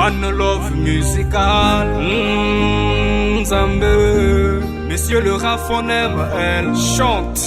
One Love musical. Zambé. Messieurs le rap on aime, elle chante.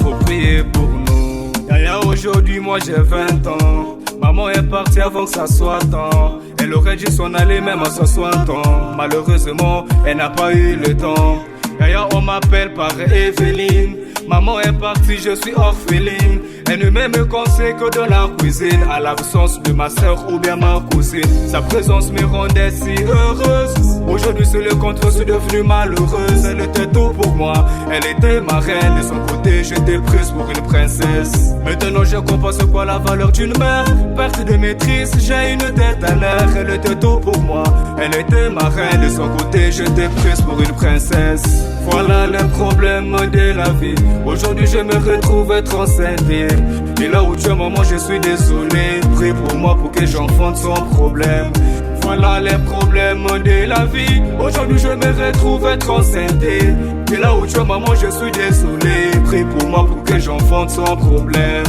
Faut prier pour nous. Yaya, aujourd'hui moi j'ai 20 ans. Maman est partie avant que ça soit temps. Elle aurait dû s'en aller même à 60 ans. Malheureusement, elle n'a pas eu le temps. Yaya, on m'appelle par Evelyne. Maman est partie, je suis orpheline. Elle ne m'aime conseil que dans la cuisine. À l'absence de ma soeur ou bien ma cousine, sa présence me rendait si heureuse. Aujourd'hui sur le contre, je suis devenue malheureuse. Elle était tout pour moi, elle était ma reine. De son côté, j'étais prise pour une princesse. Maintenant je comprends ce qu'est la valeur d'une mère. Perte de maîtrise, j'ai une tête à l'air. Elle était tout pour moi, elle était ma reine. De son côté, j'étais prise pour une princesse. Voilà les problèmes de la vie. Aujourd'hui je me retrouve être enceinte. Et là où tu es maman, je suis désolé. Prie pour moi pour que j'enfante sans problème. Voilà les problèmes de la vie. Aujourd'hui je me retrouve être enceinte. Et là où tu es maman, je suis désolé. Prie pour moi pour que j'enfante sans problème.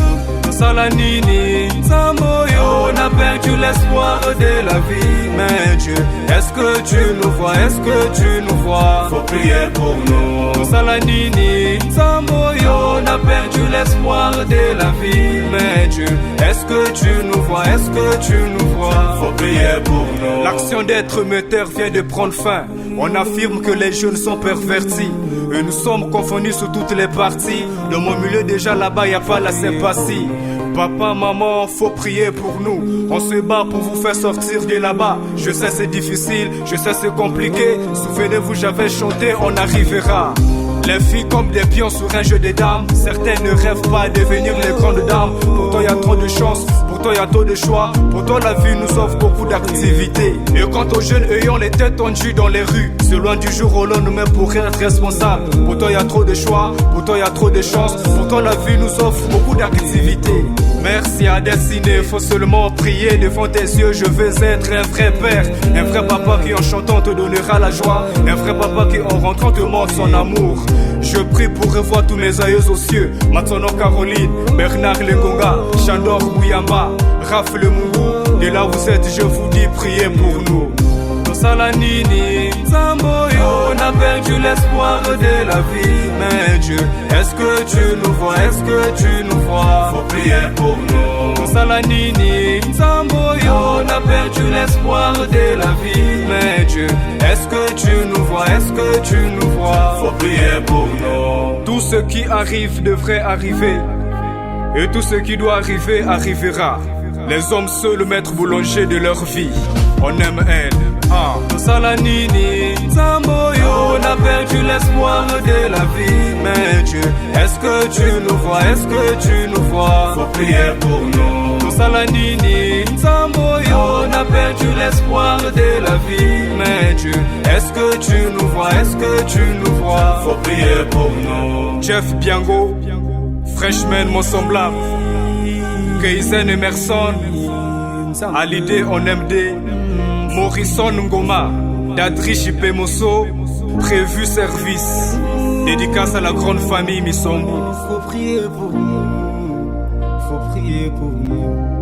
Salanini, Samoyo, on a perdu l'espoir de la vie. Mais Dieu, est-ce que tu nous vois? Est-ce que tu nous vois? Faut prier pour nous. Salanini, Samoyo, on a perdu l'espoir de la vie. Mais Dieu, est-ce que tu nous vois? Est-ce que tu nous vois? Faut prier pour nous. L'action d'être metteur vient de prendre fin. On affirme que les jeunes sont pervertis. Et nous sommes confondus sur toutes les parties. Dans mon milieu déjà là-bas y a pas la sympathie. Papa, maman, faut prier pour nous. On se bat pour vous faire sortir de là-bas. Je sais c'est difficile, je sais c'est compliqué. Souvenez-vous, j'avais chanté, on arrivera. Les filles comme des pions sur un jeu de dames. Certaines ne rêvent pas de devenir les grandes dames. Pourtant y a trop de chance, pourtant y a trop de choix. Pourtant la vie nous offre beaucoup d'activités. Et quant aux jeunes ayant les têtes tendues dans les rues, c'est loin du jour où l'on nous met pour être responsable. Pourtant y a trop de choix, pourtant y a trop de chance. Pourtant la vie nous offre beaucoup d'activités. Merci à destiner, faut seulement prier devant tes yeux. Je veux être un vrai père, un vrai papa qui en chantant te donnera la joie. Un vrai papa qui en rentrant te montre son amour. Je prie pour revoir tous mes aïeux aux cieux. Matsono Caroline, Bernard Lengonga, Chandor Bouyamba, Raph Le Mungu. De là où vous êtes, je vous dis priez pour nous. Salanini, Zamboyo, on a perdu l'espoir de la vie. Mais Dieu, est-ce que tu nous vois? Est-ce que tu nous vois? Faut prier pour nous. Salanini, Zamboyo, on a perdu l'espoir de la vie. Mais Dieu, est-ce que tu nous vois? Est-ce que tu nous vois? Faut prier pour nous. Tout ce qui arrive devrait arriver. Et tout ce qui doit arriver arrivera. Les hommes seuls maîtres boulangers de leur vie. On aime elle. Salanini, Zamboyo, on a perdu l'espoir de la vie. Mais Dieu, est-ce que tu nous vois? Est-ce que tu nous vois? Faut prier pour nous. Salanini, Zamboyo, on a perdu l'espoir de la vie. Mais Dieu, est-ce que tu nous vois? Est-ce que tu nous vois? Faut prier pour nous. Jeff Biango, Freshman mon semblable, Keizen Emerson, Hallyday on MD, Morrison Ngoma, Dadri Chipemoso, prévu service. Dédicace à la grande famille Misombo. Faut prier pour nous. Faut prier pour nous.